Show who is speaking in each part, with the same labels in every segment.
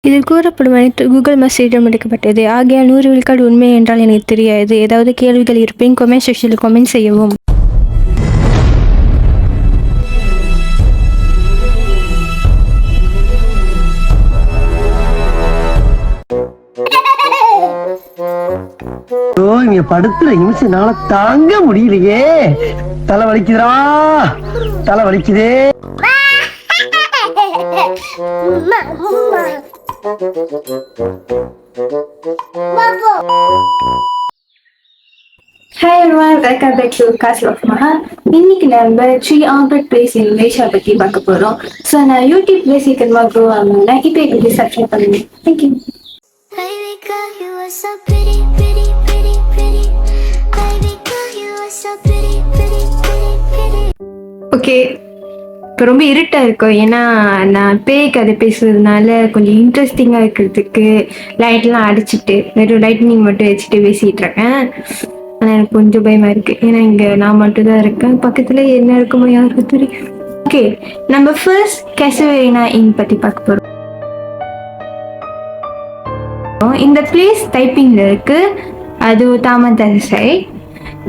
Speaker 1: இதில் கூறப்படும் அனைத்து கூகுள் மேப்ஸிடம் எடுக்கப்பட்டது. ஆகையால் 100 விழுக்காடு உண்மை என்றால் எனக்கு தெரியாது. ஏதாவது கேள்விகள் இருப்பின் கமெண்ட் செக்ஷனில் கமெண்ட் செய்யவும்.
Speaker 2: இங்க படுத்துற நிமிஷம்னால தாங்க முடியலையே. தலை வலிக்குதுடா, தலை வலிக்குதே.
Speaker 1: Hi everyone, welcome back to Castle of Maha. இன்னைக்கு நம்ம 3 Albert Place in Malaysia பத்தி பார்க்க போறோம். ஸோ நான் யூடியூப்ல சீக்கிரமா க்ரோ ஆகணும்னா இப்போ எப்படி சப்ஸ்கிரைப் பண்ணுங்க. Thank you.
Speaker 3: Baby girl, you are so pretty, pretty, pretty, pretty. Baby girl, you are so pretty, pretty, pretty, pretty.
Speaker 1: Okay, இப்போ ரொம்ப இருட்டாக இருக்கும். ஏன்னா நான் பேய் கதை பேசுறதுனால கொஞ்சம் இன்ட்ரெஸ்டிங்காக இருக்கிறதுக்கு லைட்லாம் அடிச்சுட்டு வெறும் லைட்னிங் மட்டும் வச்சுட்டு பேசிகிட்டு இருக்கேன். ஆனால் எனக்கு கொஞ்சம் பயமாக இருக்குது. ஏன்னா இங்கே நான் மட்டும் தான் இருக்கேன். பக்கத்தில் என்ன இருக்குமோ யாருக்கு தெரியும். ஓகே, நம்ம ஃபர்ஸ்ட் கேசவேரினா இன் பற்றி பார்க்க போகிறோம். இந்த பிளேஸ் டைப்பிங்ல இருக்கு. அது தாமதசை.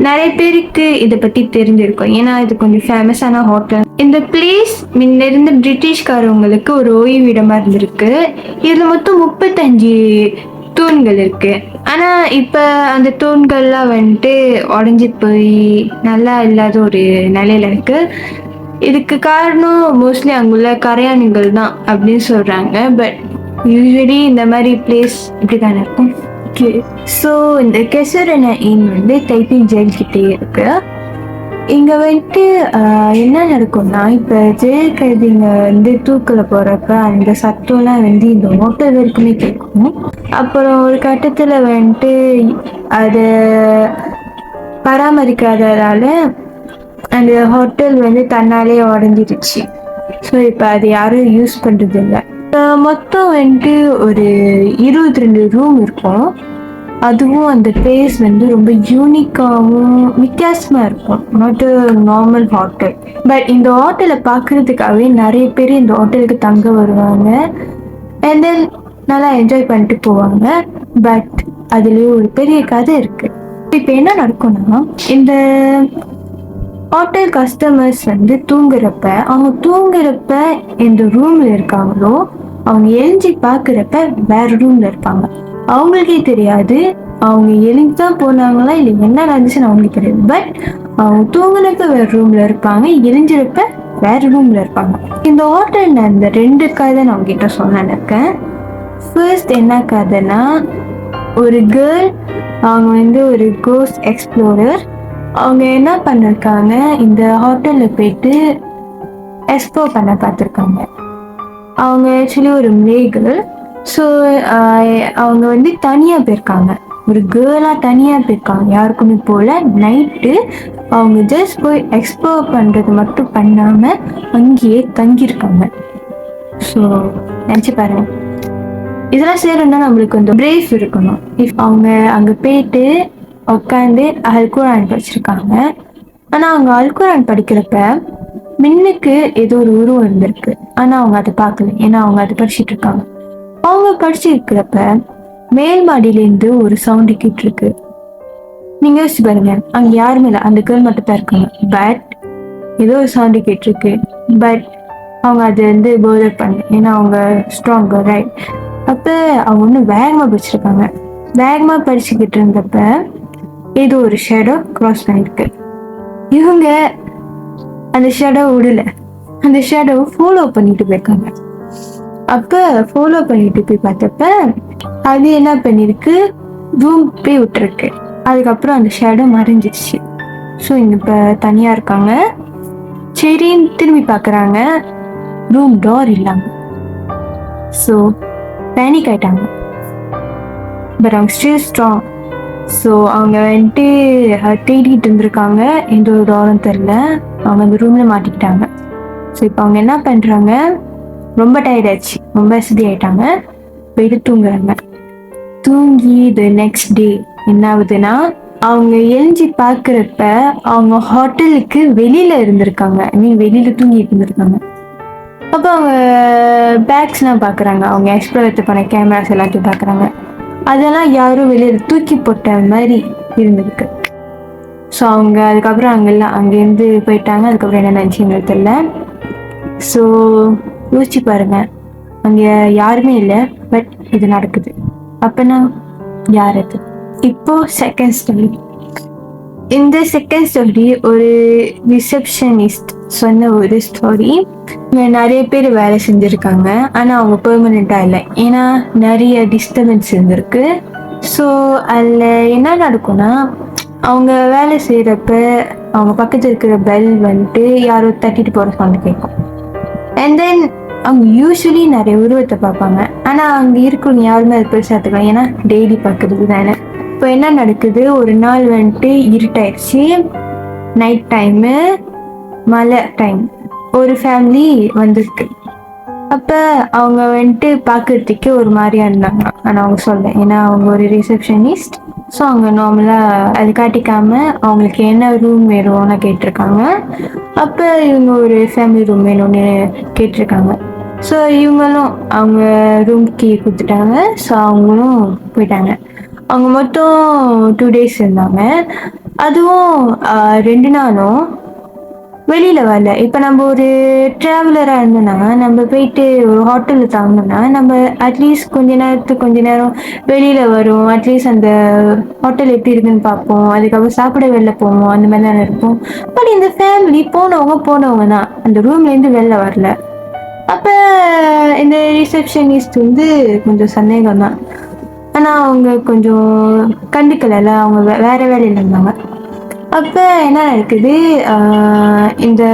Speaker 1: நிறைய பேருக்கு இதை பற்றி தெரிஞ்சிருக்கும். ஏன்னா இது கொஞ்சம் ஃபேமஸான ஹோட்டல். இந்த பிளேஸ் முன்ன இருந்த பிரிட்டிஷ்காரவங்களுக்கு ஒரு ஓய்விடமா இருந்திருக்கு. இதுல மொத்தம் 35 தூண்கள் இருக்கு. ஆனா இப்ப அந்த தூண்கள்லாம் வந்துட்டு உடஞ்சி போய் நல்லா இல்லாத ஒரு நிலையில இருக்கு. இதுக்கு காரணம் மோஸ்ட்லி அங்குள்ள கரையான்கள் தான் அப்படின்னு சொல்றாங்க. பட் யூஸ்வலி இந்த மாதிரி பிளேஸ் இப்படி தானே இருக்கும். ஓகே, ஸோ இந்த கெசரன இன் வந்து டைப்பிங் ஜெயில் கிட்டே இருக்கு. இங்கே வந்துட்டு என்ன நடக்கும்னா, இப்போ ஜெயில் கைதிங்க வந்து தூக்கில் போகிறப்ப அந்த சத்தம்லாம் வந்து இந்த ஹோட்டல் வரைக்குமே கேட்கும். அப்புறம் ஒரு கட்டத்தில் வந்துட்டு அதை பராமரிக்காததால அந்த ஹோட்டல் வந்து தன்னாலே உடஞ்சிடுச்சு. ஸோ இப்போ அது யாரும் யூஸ் பண்ணுறது இல்லை. மொத்தம் வந்துட்டு ஒரு 22 ரூம் இருக்கும். அதுவும் அந்த பிளேஸ் வந்து ரொம்ப யூனிக்காகவும் வித்தியாசமாக இருக்கும். Not normal hotel. பட் இந்த ஹோட்டலை பார்க்குறதுக்காகவே நிறைய பேர் இந்த ஹோட்டலுக்கு தங்க வருவாங்க. அண்ட் தென் நல்லா என்ஜாய் பண்ணிட்டு போவாங்க. பட் அதுலேயே ஒரு பெரிய கதை இருக்குது. இப்போ என்ன நடக்கும்னா, இந்த ஹோட்டல் கஸ்டமர்ஸ் வந்து அவங்க தூங்குறப்ப எந்த ரூம்ல இருக்காங்களோ அவங்க எழுஞ்சி பார்க்குறப்ப வேற ரூம்ல இருப்பாங்க. அவங்களுக்கே தெரியாது அவங்க எழுந்து தான் போனாங்களா இல்லை என்ன நடந்துச்சுன்னு அவங்களுக்கு தெரியாது. பட் அவங்க தூங்குறப்ப வேற ரூம்ல இருப்பாங்க, எழுஞ்சிறப்ப வேற ரூம்ல இருப்பாங்க. இந்த ஹோட்டல்ல அந்த 2 கதை நான் உங்ககிட்ட சொன்னேன். ஃபர்ஸ்ட் என்ன கதைன்னா, ஒரு கேர்ள் அவங்க வந்து ஒரு கோஸ்ட் எக்ஸ்ப்ளோரர். அவங்க என்ன பண்ணிருக்காங்க, இந்த ஹோட்டலில் போயிட்டு எக்ஸ்ப்ளோர் பண்ண பார்த்துருக்காங்க. அவங்க ஆக்சுவலி ஒரு மேகல். ஸோ அவங்க வந்து தனியாக போயிருக்காங்க, ஒரு கேர்ளாக தனியாக போயிருக்காங்க, யாருக்குமே போல. நைட்டு அவங்க ஜஸ்ட் போய் எக்ஸ்ப்ளோர் பண்ணுறது மட்டும் பண்ணாமல் அங்கேயே தங்கியிருக்காங்க. ஸோ நினச்சி பாருங்க, இதெல்லாம் செய்யணும்னா நம்மளுக்கு கொஞ்சம் பிரேவ் இருக்கணும். இஃப் அவங்க அங்கே போயிட்டு உட்காந்து அல்குரான் படிச்சிருக்காங்க. ஆனால் அவங்க அல்குரான் படிக்கிறப்ப மின்னுக்கு ஏதோ ஒரு உருவம் இருந்திருக்கு. ஆனால் அவங்க அதை பார்க்கல, ஏன்னா அவங்க அதை படிச்சுட்டு இருக்காங்க. அவங்க படிச்சு இருக்கிறப்ப மேல் மாடியிலேருந்து ஒரு சவுண்டு கேட்டு இருக்கு. நீங்க யோசிச்சு பாருங்க, அங்கே யாருமே இல்லை, அந்த கேர்ள் மட்டும் தான் இருக்காங்க. பட் ஏதோ ஒரு சவுண்டு கேட்டிருக்கு. பட் அவங்க அதை வந்து போதர் பண்ணல, ஏன்னா அவங்க ஸ்ட்ராங் ரைட். அப்போ அவங்க ஒன்றும் வேகமாக படிச்சிருக்காங்க. வேகமாக படிச்சுக்கிட்டு இருந்தப்ப ஏதோ ஒரு ஷேடோ கிராஸ் பண்ணிருக்கு. இவங்க அந்த ஷேடோ விடல, அந்த ஷேடோ ஃபாலோ பண்ணிட்டு போயிருக்காங்க. அப்போ ஃபாலோ பண்ணிட்டு போய் பார்த்தப்ப அது என்ன பண்ணிருக்கு, ரூம் போய் விட்டுருக்கு. அதுக்கப்புறம் அந்த ஷேடோ மறைஞ்சிடுச்சு. ஸோ இங்கே இப்போ தனியாக இருக்காங்க. சரின்னு திரும்பி பார்க்குறாங்க, ரூம் டோர் இல்லாம. ஸோ பேனிக் ஆயிட்டாங்க. பட் அவங்க ஸ்டில் ஸ்ட்ராங். ஸோ அவங்க வந்துட்டு தேடிட்டு இருந்திருக்காங்க, எந்த ஒரு டோரும் தெரில. அவங்க அந்த ரூமில் மாட்டிக்கிட்டாங்க. ஸோ இப்போ அவங்க என்ன பண்ணுறாங்க, ரொம்ப டயர்ட் ஆயிடுச்சு, ரொம்ப வசதி ஆயிட்டாங்க, போயிட்டு தூங்குறாங்க. தூங்கி த நெக்ஸ்ட் டே என்ன ஆகுதுன்னா, அவங்க எழுஞ்சி பார்க்குறப்ப அவங்க ஹோட்டலுக்கு வெளியில் இருந்திருக்காங்க. வெளியில் தூங்கிட்டு இருந்திருக்காங்க. அப்போ அவங்க பேக்ஸ்லாம் பார்க்குறாங்க, அவங்க எக்ஸ்ப்ளோர் பண்ண கேமராஸ் எல்லாத்தையும் பார்க்குறாங்க. அதெல்லாம் யாரும் வெளியில் தூக்கி போட்ட மாதிரி இருந்திருக்கு. ஸோ அவங்க அதுக்கப்புறம் அங்கேருந்து போயிட்டாங்க. அதுக்கப்புறம் என்ன நினச்சிங்க தெரியல. ஸோ யோசிச்சு பாருங்க, அங்கே யாருமே இல்லை, பட் இது நடக்குது. அப்போனா யார் அது? இப்போ செகண்ட் ஸ்டோரி. இந்த செகண்ட் ஸ்டோரி ஒரு ரிசப்ஷனிஸ்ட் சொன்ன ஒரு ஸ்டோரி. நிறைய பேர் வேலை செஞ்சுருக்காங்க, ஆனால் அவங்க பெர்மனெண்ட்டாக இல்லை, ஏன்னா நிறைய டிஸ்டர்பன்ஸ் இருந்திருக்கு. ஸோ அதில் என்ன நடக்கும்னா, அவங்க வேலை செய்கிறப்ப அவங்க பக்கத்தில் இருக்கிற பெல் வந்துட்டு யாரோ தட்டிட்டு போகிற சவுண்ட் கேட்கும். அண்ட் தென் அவங்க யூஸ்வலி நிறைய உருவத்தை பார்ப்பாங்க, ஆனால் அங்கே இருக்கிறவங்க யாருமே அது பெருசாக எடுத்துக்கலாம், ஏன்னா டெய்லி பார்க்குறது தானே. இப்போ என்ன நடக்குது, ஒரு நாள் வந்துட்டு இருட்டாயிடுச்சு, நைட் டைமு, மழை டைம், ஒரு ஃபேமிலி வந்திருக்கு. அப்போ அவங்க வந்துட்டு பார்க்கறதுக்கே ஒரு மாதிரியா இருந்தாங்க, ஆனால் அவங்க சொல்ல, ஏன்னா அவங்க ஒரு ரிசப்ஷனிஸ்ட். ஸோ அவங்க நார்மலாக அது காட்டிக்காமல் அவங்களுக்கு என்ன ரூம் வேணும்னு கேட்டிருக்காங்க. அப்போ இவங்க ஒரு ஃபேமிலி ரூம் வேணும்னு கேட்டிருக்காங்க. ஸோ இவங்களும் அவங்க ரூம்க்கு கொடுத்துட்டாங்க. ஸோ அவங்களும் போயிட்டாங்க. அவங்க மொத்தம் 2 days இருந்தாங்க. அதுவும் 2 நாளும் வெளியில் வரல. இப்போ நம்ம ஒரு ட்ராவலராக இருந்தோம்னா, நம்ம போயிட்டு ஒரு ஹோட்டலில் தங்கினோம்னா, நம்ம அட்லீஸ்ட் கொஞ்ச நேரம் வெளியில் வரும், அட்லீஸ்ட் அந்த ஹோட்டல் எப்படி இருக்குன்னு பார்ப்போம், அதுக்கப்புறம் சாப்பிட வெளில போவோம், அந்த மாதிரி தான் இருப்போம். பட் இந்த ஃபேமிலி போனவங்க தான், அந்த ரூம்லேருந்து வெளில வரல. அப்போ இந்த ரிசப்ஷனிஸ்ட் கொஞ்சம் சந்தேகம் தான், ஆனால் அவங்க கொஞ்சம் கண்டுக்கலைல, அவங்க வேற வேலையில் இருந்தாங்க. அப்போ என்ன நடக்குது, இந்த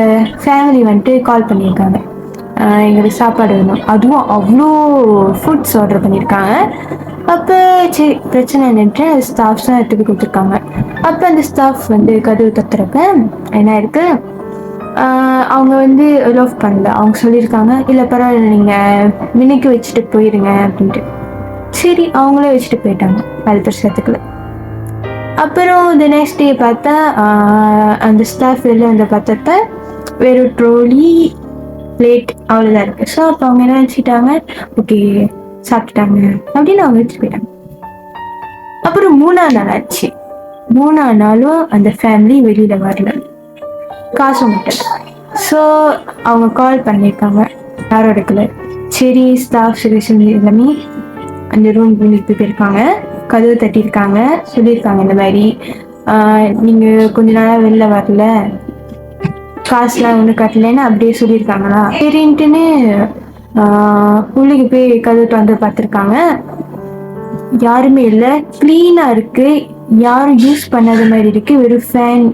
Speaker 1: ஃபேமிலி வந்துட்டு கால் பண்ணியிருக்காங்க, எங்களுக்கு சாப்பாடு வேணும். அதுவும் அவ்வளோ ஃபுட்ஸ் ஆர்டர் பண்ணியிருக்காங்க. அப்போ சரி பிரச்சனை இல்லைன்ட்டு ஸ்டாஃப்ஸ் தான் எடுத்துகிட்டு கொடுத்துருக்காங்க. அப்போ அந்த ஸ்டாஃப் கதவு தத்துறப்ப என்ன இருக்கு, அவங்க லவ் பண்ணல. அவங்க சொல்லியிருக்காங்க, இல்லை பரவாயில்ல, நீங்கள் மினிக்கு வச்சுட்டு போயிருங்க அப்படின்ட்டு. சரி அவங்களே வச்சுட்டு போயிட்டாங்க, அது பிரச்சனைக்குள்ள. அப்புறம் இந்த நெக்ஸ்ட் டே பார்த்தா அந்த ஸ்டாஃப் வெளில பார்த்தப்ப வெறும் ட்ரோலி பிளேட் அவ்வளோதான் இருக்குது. ஸோ அப்போ அவங்க என்ன நினச்சிட்டாங்க, ஓகே சாப்பிட்டுட்டாங்க அப்படின்னு அவங்க வச்சுட்டு போயிட்டாங்க. அப்புறம் 3ஆம் நாள் ஆச்சு. 3ஆம் நாளும் அந்த ஃபேமிலி வெளியில் வரல, காசு மட்டும். ஸோ அவங்க கால் பண்ணியிருக்காங்க, யாரும் எடுக்கல. சரி ஸ்டாஃப் சொல்யூஷன் எல்லாமே அந்த ரூம் வீட்டுக்கு போயிருக்காங்க, கதவு தட்டியிருக்காங்க, சொல்லியிருக்காங்க இந்த மாதிரி நீங்கள் கொஞ்ச நாளாக வெளில வரல, காசுலாம் ஒன்றும் கட்டலைன்னு அப்படியே சொல்லியிருக்காங்களா. சரின்ட்டுன்னு உள்ளுக்கு போய் கதவு பார்த்துருக்காங்க, யாருமே இல்லை, க்ளீனாக இருக்குது, யாரும் யூஸ் பண்ணாத மாதிரி இருக்குது, வெறும் ஃபேன்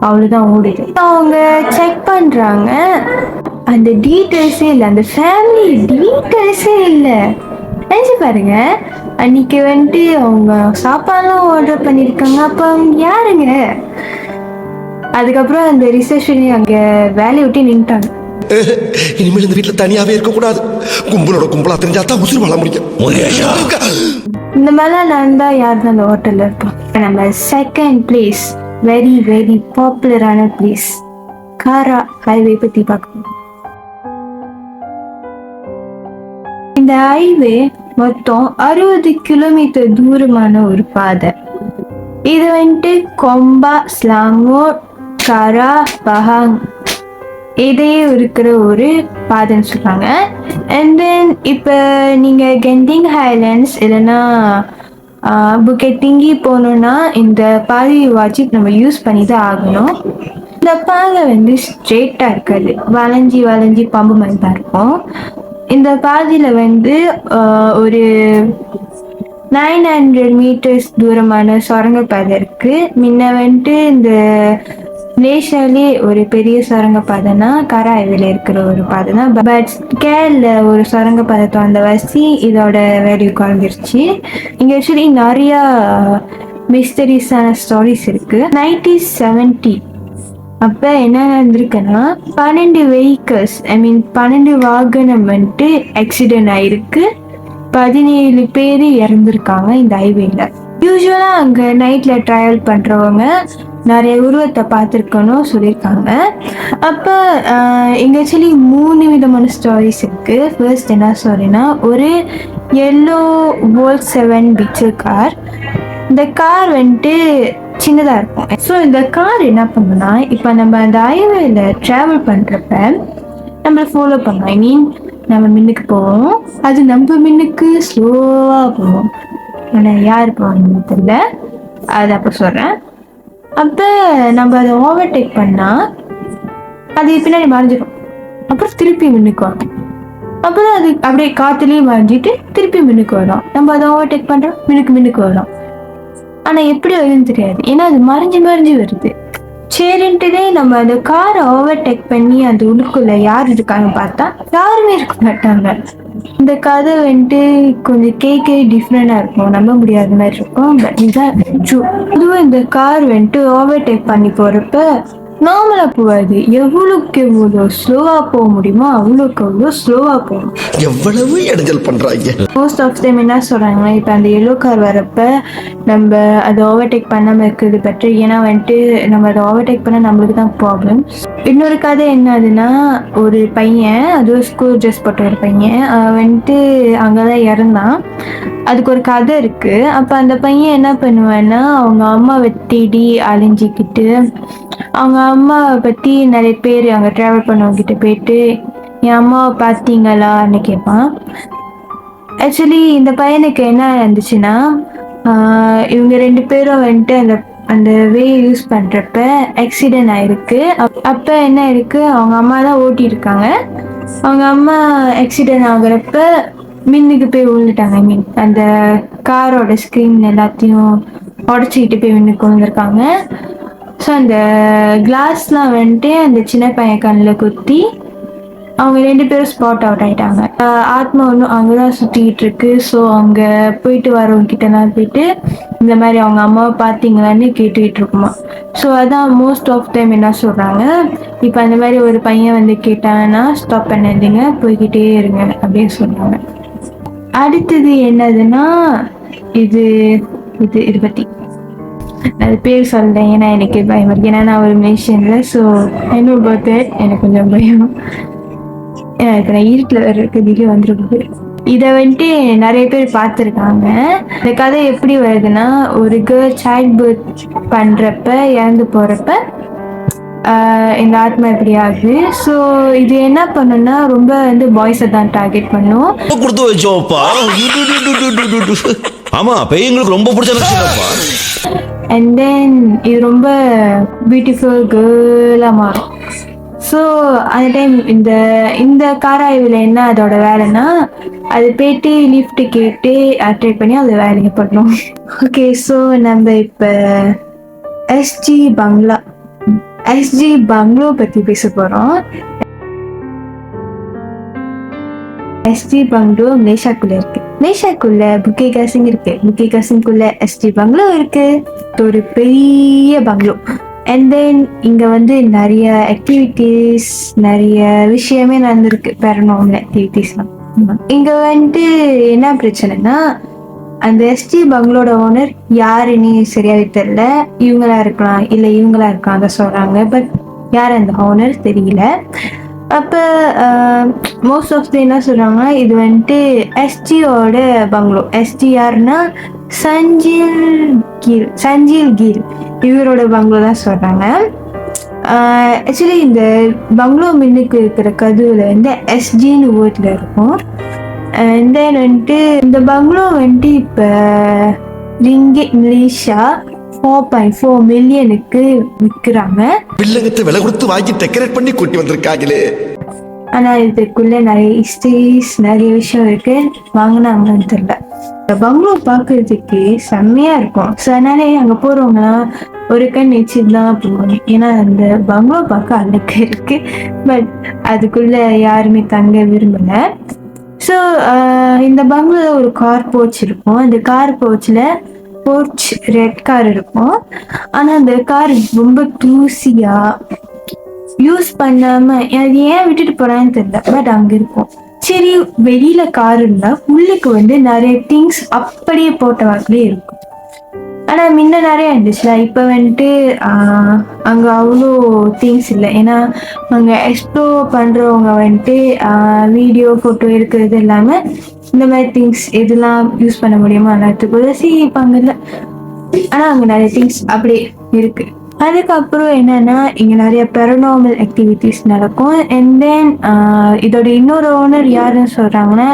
Speaker 1: அவ்வளோதான் ஓடுது. அவங்க செக் பண்ணுறாங்க, அந்த டீட்டெயில்ஸே இல்லை, அந்த ஃபேமிலி டீட்டெயில்ஸே இல்லை. நினச்சி பாருங்க, அன்னைக்கு அவங்க சாப்பாடுலாம் ஆர்டர் பண்ணியிருக்காங்க, அப்போ அவங்க யாருங்க? அதுக்கப்புறம் அந்த ரிசப்ஷன் அங்கே வேலையை விட்டு நின்ட்டாங்க.
Speaker 4: இனிமேல் இந்த வீட்டில் தனியாவே இருக்கக்கூடாது, கும்பலா தெரிஞ்சாதான் உசுறு வாழ முடியும்.
Speaker 1: இந்த மாதிரிலாம் நடந்தா யார் தான் அந்த ஹோட்டலில் இருப்போம். நம்ம செகண்ட் பிளேஸ், வெரி வெரி பாப்புலரான பிளேஸ், காரா ஹைவே பற்றி பார்க்கணும். இந்த ஹைவே மொத்தம் 60 கிலோமீட்டர் தூரமான ஒரு பாதை. இது கொம்பா, ஸ்லாங்கோர், காரா, பஹாங் இதையே இருக்கிற ஒரு பாதைன்னு சொல்கிறாங்க. அண்ட் தென் இப்போ நீங்கள் கெண்டிங் ஹைலேண்ட்ஸ் இல்லைன்னா புக்கெட் டிங்கி போகணுன்னா இந்த பாதை வாட்சிப் நம்ம யூஸ் பண்ணி தான் ஆகணும். இந்த பாதை ஸ்ட்ரெயிட்டாக இருக்காது, வளைஞ்சி பம்பு மாதிரி தான் இருக்கும். இந்த பாதையில் ஒரு 900 மீட்டர்ஸ் தூரமான சுரங்கப்பாதை இருக்குது. முன்ன இந்த மலேசியாலே ஒரு பெரிய சுரங்கப்பாதைனா கராய்வில் இருக்கிற ஒரு பாதை தான். பட் கேரள ஒரு சுரங்கப்பாதை திறந்த வசி இதோட வேல்யூ குறைஞ்சிருச்சு. இங்கே ஆக்சுவலி நிறையா மிஸ்டரிஸான ஸ்டோரிஸ் இருக்குது. 1970 அப்போ என்ன நடந்திருக்குன்னா 12 வெஹிக்கல்ஸ், 12 வாகனம் ஆக்சிடென்ட் ஆயிருக்கு. 17 பேர் இறந்துருக்காங்க இந்த ஹைவேல. யூஸ்வலாக அங்கே நைட்டில் ட்ராவல் பண்ணுறவங்க நிறைய உருவத்தை பார்த்துருக்கணும் சொல்லியிருக்காங்க. அப்போ இங்கே ஆக்சுவலி 3 விதமான ஸ்டோரிஸ் இருக்கு. ஃபர்ஸ்ட் என்ன ஸ்டோரினா, ஒரு எல்லோ Volkswagen Beetle கார். இந்த கார் வந்துட்டு சின்னதாக இருக்கும். ஸோ இந்த கார் என்ன பண்ணுன்னா, இப்போ நம்ம அந்த ஹைவேல ட்ராவல் பண்ணுறப்ப நம்மளை ஃபாலோ பண்ணோம். ஐ மீன் நம்ம மின்னுக்கு போவோம், அது நம்ம மின்னுக்கு ஸ்லோவாக போவோம். ஆனால் யார் போவாங்கன்னு தெரியல, அது அப்போ சொல்கிறேன். அப்போ நம்ம அதை ஓவர்டேக் பண்ணால் அது பின்னாடி மறைஞ்சிடும். அப்புறம் திருப்பி மின்னுக்கு வரும். அப்போதான் அது அப்படியே காற்றுலேயும் மறைஞ்சிட்டு திருப்பி மின்னுக்கு வரும். நம்ம அதை ஓவர்டேக் பண்ணுறோம், மின்னுக்கு வரும். ஆனால் எப்படி வருதுன்னு தெரியாது, ஏன்னா அது மறைஞ்சு வருது. சரின்ட்டுதே நம்ம அந்த காரை ஓவர்டேக் பண்ணி அந்த உள்ளுக்குள்ள யார் இருக்காங்க பார்த்தா யாருமே இருக்க மாட்டாங்க. இந்த கதை வந்துட்டு கொஞ்சம் கேட்க டிஃப்ரெண்டாக இருக்கும், நம்ப முடியாத மாதிரி இருக்கும். பட் இதுதான் ட்ரூ. இதுவும் இந்த கார் வந்துட்டு ஓவர்டேக் பண்ணி போகிறப்ப நார்மலாக போகாது, எவ்வளோக்கு எவ்வளோ ஸ்லோவாக போக முடியுமோ அவ்வளோக்கு அவ்வளோ ஸ்லோவாக போகும்.
Speaker 4: எவ்வளவு இடைஞ்சல் பண்றாங்க.
Speaker 1: மோஸ்ட் ஆஃப் டைம் என்ன சொல்கிறாங்கன்னா, இப்போ அந்த எல்லோ கார் வரப்ப நம்ம அதை ஓவர்டேக் பண்ணாமல் இருக்கிறது பெட்டர். ஏன்னா வந்துட்டு நம்ம அதை ஓவர்டேக் பண்ணால் நம்மளுக்கு தான் ப்ராப்ளம். இன்னொரு கதை என்னதுன்னா, ஒரு பையன், அது ஸ்கூல் ட்ரெஸ் போட்ட ஒரு பையன், வந்துட்டு அங்கே தான் இறந்தான். அதுக்கு ஒரு கதை இருக்குது. அப்போ அந்த பையன் என்ன பண்ணுவான்னா, அவங்க அம்மாவை தேடி அலைஞ்சிக்கிட்டு அவங்க அம்மாவை பற்றி நிறைய பேர் அங்கே ட்ராவல் பண்ணவங்கிட்ட போயிட்டு என் அம்மாவை பார்த்தீங்களான்னு கேட்பான். ஆக்சுவலி இந்த பையனுக்கு என்ன இருந்துச்சுன்னா, இவங்க 2 பேரும் வந்துட்டு அந்த வே யூஸ் பண்ணுறப்ப ஆக்சிடென்ட் ஆயிருக்கு. அப்போ என்ன இருக்கு, அவங்க அம்மா தான் ஓட்டியிருக்காங்க. அவங்க அம்மா ஆக்சிடென்ட் ஆகுறப்ப மின்னுக்கு போய் விழுந்துட்டாங்க. ஐ மீன் அந்த காரோட ஸ்க்ரீன் எல்லாத்தையும் உடச்சிக்கிட்டு போய் மின்னுக்கு விழுந்துருக்காங்க. ஸோ அந்த கிளாஸ்லாம் வந்துட்டு அந்த சின்ன பையன் கண்ணில் குத்தி அவங்க 2 பேரும் ஸ்பாட் அவுட் ஆகிட்டாங்க. ஆத்மா ஒன்றும் அங்கே தான் சுற்றிக்கிட்டு இருக்கு. ஸோ அங்கே போயிட்டு வரவங்க கிட்டலாம் போயிட்டு இந்த மாதிரி அவங்க அம்மாவை பார்த்தீங்களான்னு கேட்டுக்கிட்டு இருக்குமா. ஸோ அதான் மோஸ்ட் ஆஃப் டைம் என்ன சொல்கிறாங்க, இப்போ அந்த மாதிரி ஒரு பையன் வந்து கேட்டாங்கன்னா ஸ்டாப் பண்ணாதீங்க, போய்கிட்டே இருங்க அப்படின்னு சொல்கிறாங்க. அடுத்தது என்னதுன்னா, இது இது இது பற்றி அது பேர் சொல்கிறேன், ஏன்னா எனக்கு பயம் இருக்கு. ஏன்னா நான் ஒரு மிஷினில், ஸோ என்ன பார்த்து எனக்கு கொஞ்சம் பயம். இப்போ நான் இருட்டில் வேறு இருக்கிறதுக்கு வந்துருக்கு. இதை வந்துட்டு நிறைய பேர் பார்த்துருக்காங்க. இந்த கதை எப்படி வருதுன்னா, ஒரு கேர்ள் சைல்ட் பர்த் பண்ணுறப்ப இறந்து போகிறப்ப இந்த ஆத்மா எப்படி ஆகுது. ஸோ இது என்ன பண்ணுன்னா, ரொம்ப வந்து பாய்ஸை தான் டார்கெட் பண்ணும்.
Speaker 5: கொடுத்து வச்சோப்பா. ஆமா, பையங்களுக்கு ரொம்ப பிடிச்சப்பா.
Speaker 1: அண்ட் தென் இது ரொம்ப பியூட்டிஃபுல் கேர்லாக மாறும். ஸோ அந்த டைம் இந்த காராய்வில் என்ன அதோட வேலைன்னா, அது போயிட்டு லிஃப்ட் கேட்டு அட்ராக்ட் பண்ணி அதை வேலையை பண்ணணும். ஓகே, ஸோ நம்ம இப்போ எஸ்ஜி பங்களோ பற்றி பேச போகிறோம். எஸ்ஜி பங்களோ மலேசியாக்குள்ள இருக்கு. மலேசியாக்குள்ள புக்கே காசிங் இருக்கு. புக்கே காசிங்குள்ள எஸ்ஜி பங்களோ இருக்கு. ஒரு பெரிய பங்களோ. அண்ட் தென் இங்கே வந்து நிறைய ஆக்டிவிட்டீஸ், நிறைய விஷயமே நடந்திருக்கு, பேரநார்மல் ஆக்டிவிட்டீஸ்லாம். இங்கே வந்துட்டு என்ன பிரச்சனைனா, அந்த எஸ்டி பங்களோட ஓனர் யாருன்னு சரியாவே தெரியல. இவங்களா இருக்கலாம், இல்லை இவங்களா இருக்காங்க சொல்கிறாங்க. பட் யார் அந்த ஓனர் தெரியல. அப்போ மோஸ்ட் ஆஃப் என்ன சொல்கிறாங்கன்னா, இது வந்துட்டு எஸ்டியோட பங்களோ. எஸ்டி யாருன்னா சஞ்சீல் கீல் இவரோட பங்களோ தான் சொல்கிறாங்க. ஆக்சுவலி இந்த பங்களோ மின்னுக்கு இருக்கிற கதவுல வந்து எஸ்ஜின்னு வேர்டில் இருக்கும். தென் வந்துட்டு இந்த பங்களோ வந்துட்டு இப்போ ரிங்கிட் மலேசியா 4.4 மில்லியனுக்கு விற்கிறாங்க.
Speaker 4: வில்லங்கத்தை விலை கொடுத்து வாங்கி டெக்கரேட் பண்ணி கூட்டி வந்திருக்காங்களே.
Speaker 1: ஆனால் இதுக்குள்ள நிறைய ஹிஸ்டரிஸ், நிறைய விஷயம் இருக்கு. வாங்கினாங்கன்னு தெரியல. பங்களோ பார்க்கறதுக்கு செம்மையா இருக்கும். ஸோ அதனால அங்கே போறவங்கலாம் ஒரு கண் வச்சுதான் போவாங்க. ஏன்னா அந்த பங்களோ பார்க்க அழகா இருக்கு. பட் அதுக்குள்ள யாருமே தங்க விரும்பல. ஸோ இந்த பங்களோல ஒரு கார் போர்ச் இருக்கும். அந்த கார் போர்ச் ரெட் கார் இருக்கும். ஆனால் அந்த கார் ரொம்ப தூசியா யூஸ் பண்ணாம அது ஏன் விட்டுட்டு போறான்னு தெரியல. பட் அங்க இருக்கும். சரி, வெளியில கார் இருந்தா உள்ளுக்கு வந்து நிறைய திங்ஸ் அப்படியே போட்ட வாக்கிலே இருக்கும். ஆனா முன்ன நிறைய இருந்துச்சுல, இப்ப வந்துட்டு அங்க அவ்வளோ திங்ஸ் இல்லை. ஏன்னா அங்க எக்ஸ்ப்ளோர் பண்றவங்க வந்துட்டு வீடியோ போட்டோ எடுக்கிறது இல்லாம இந்த மாதிரி திங்ஸ் எதெல்லாம் யூஸ் பண்ண முடியுமோ எல்லாத்துக்கு யோசிப்பாங்கல்ல. ஆனா அங்க நிறைய திங்ஸ் அப்படியே இருக்கு. அதுக்கப்புறம் என்னன்னா இங்க நிறைய பெரனாமல் ஆக்டிவிட்டிஸ் நடக்கும். அண்ட் தென் இதோட இன்னொரு ஓனர் யாருன்னு சொல்றாங்கன்னா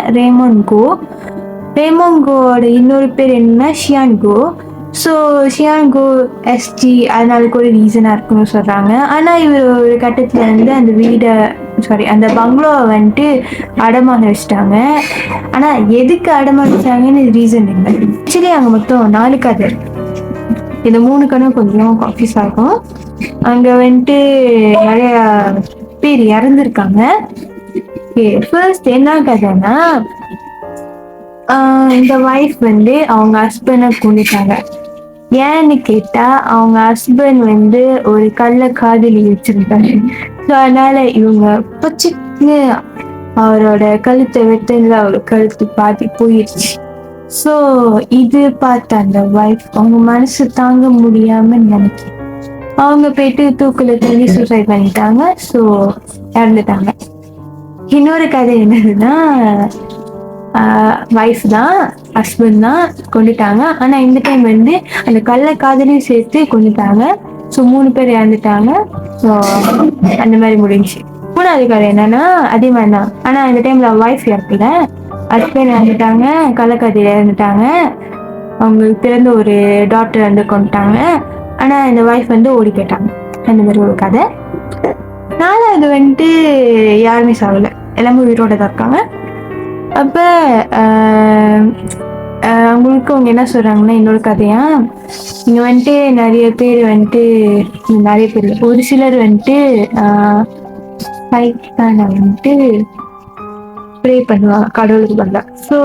Speaker 1: ரேமோங்கோட இன்னொரு பேர் என்னன்னா ஷியான்கோ. ஸோ ஷியான்கோ எஸ்டி அதனால கூட ரீசனாக இருக்குன்னு சொல்கிறாங்க. ஆனால் இவர் ஒரு கட்டத்தில் வந்து அந்த பங்களோவை வந்துட்டு அடமான வச்சிட்டாங்க. ஆனால் எதுக்கு அடமான வச்சாங்கன்னு ரீசன் இல்லை. ஆக்சுவலி அங்கே மொத்தம் 4 கதை இருக்கு. இந்த 3 கதை கொஞ்சம் கன்ஃபியூஸ் ஆகும். அங்கே வந்துட்டு நிறைய பேர் இறந்துருக்காங்க. ஃபர்ஸ்ட் என்ன கதைன்னா இந்த ஒய்ஃப் வந்து அவங்க ஹஸ்பண்டை கொண்டுட்டாங்க. ஏன்னு கேட்டா அவங்க ஹஸ்பண்ட் வந்து ஒரு கள்ள காதலி வச்சிருந்தாரு. ஸோ அதனால இவங்க பச்சுன்னு அவரோட கழுத்தை வெட்டல, அவர் கழுத்து பாதி போயிடுச்சு. ஸோ இது பார்த்த அந்த ஒய்ஃப் அவங்க மனசு தாங்க முடியாம நினைக்கிறேன் அவங்க போயிட்டு தூக்குல தள்ளி சூசைட் பண்ணிட்டாங்க. ஸோ இறந்துட்டாங்க. இன்னொரு கதை என்னதுன்னா ஒய்ஃப் தான் ஹஸ்பண்ட் தான் கொண்டுட்டாங்க. ஆனால் இந்த டைம் வந்து அந்த கள்ள காதலையும் சேர்த்து கொண்டுட்டாங்க. ஸோ 3 பேர் இறந்துட்டாங்க. ஸோ அந்த மாதிரி முடிஞ்சு. 3வது கதை என்னன்னா அதே மாதிரி தான். ஆனால் இந்த டைம்ல ஒய்ஃப் இறக்கல, ஹஸ்பண்ட் இறந்துட்டாங்க, கள்ளக்காதலியில் இறந்துட்டாங்க. அவங்களுக்கு பிறந்த ஒரு டாக்டர் வந்து கொண்டுட்டாங்க. ஆனால் இந்த ஒய்ஃப் வந்து ஓடி போயிட்டாங்க. அந்த மாதிரி ஒரு கதை. 4வது வந்துட்டு யாருமே சாகலை, எல்லாமே உயிரோட தான் இருக்காங்க. அப்போ அவங்களுக்கு அவங்க என்ன சொல்கிறாங்கன்னா இன்னொரு கதையா இங்கே வந்துட்டு நிறைய பேர் ஒரு சிலர் வந்துட்டு வந்துட்டு ப்ரே பண்ணுவாங்க கடவுளுக்கு பதிலாக. ஸோ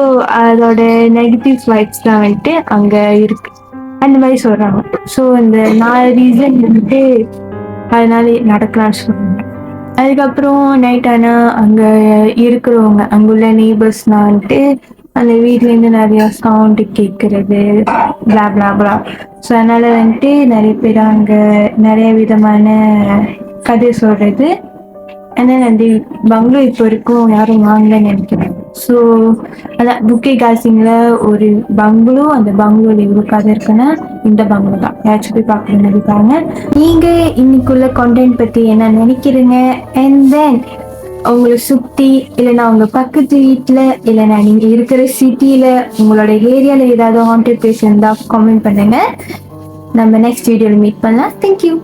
Speaker 1: அதோட நெகட்டிவ் வைப்ஸ் தான் வந்துட்டு அங்கே இருக்கு அந்த மாதிரி சொல்கிறாங்க. ஸோ இந்த 4 ரீசன் வந்துட்டு அதனால நடக்கலாம்னு சொல்கிறாங்க. அதுக்கப்புறம் நைட் ஆனால் அங்கே இருக்கிறவங்க அங்குள்ள நெய்பர்ஸ்லாம் வந்துட்டு அந்த வீட்லேருந்து நிறையா சவுண்டு கேட்குறது பிளா பிளா பிளா. ஸோ அதனால் வந்துட்டு நிறைய பேர் அங்கே நிறைய விதமான கதை சொல்கிறது. ஆனால் அந்த பங்களோ இப்போ வரைக்கும் யாரும் வாங்கலன்னு நினைக்கிறேன். ஸோ அதான் புக்கே காசிங்கில் ஒரு பங்களோ, அந்த பங்களோவில் எவ்வளோ கதை இருக்குன்னா இந்த பங்களோ தான். யாராச்சும் போய் பார்க்கணும்னு நினைப்பாங்க. நீங்கள் இன்னைக்குள்ள கான்டென்ட் பற்றி என்ன நினைக்கிறீங்க? அண்ட் தென் உங்களை சுற்றி இல்லைன்னா உங்கள் பக்கத்து வீட்டில் இல்லைன்னா நீங்கள் இருக்கிற சிட்டியில் உங்களோட ஏரியாவில் ஏதாவது ஹாண்டட் பிளேஸ் இருந்தால் காமெண்ட் பண்ணுங்கள். நம்ம நெக்ஸ்ட் வீடியோவில் மீட் பண்ணலாம். தேங்க்யூ.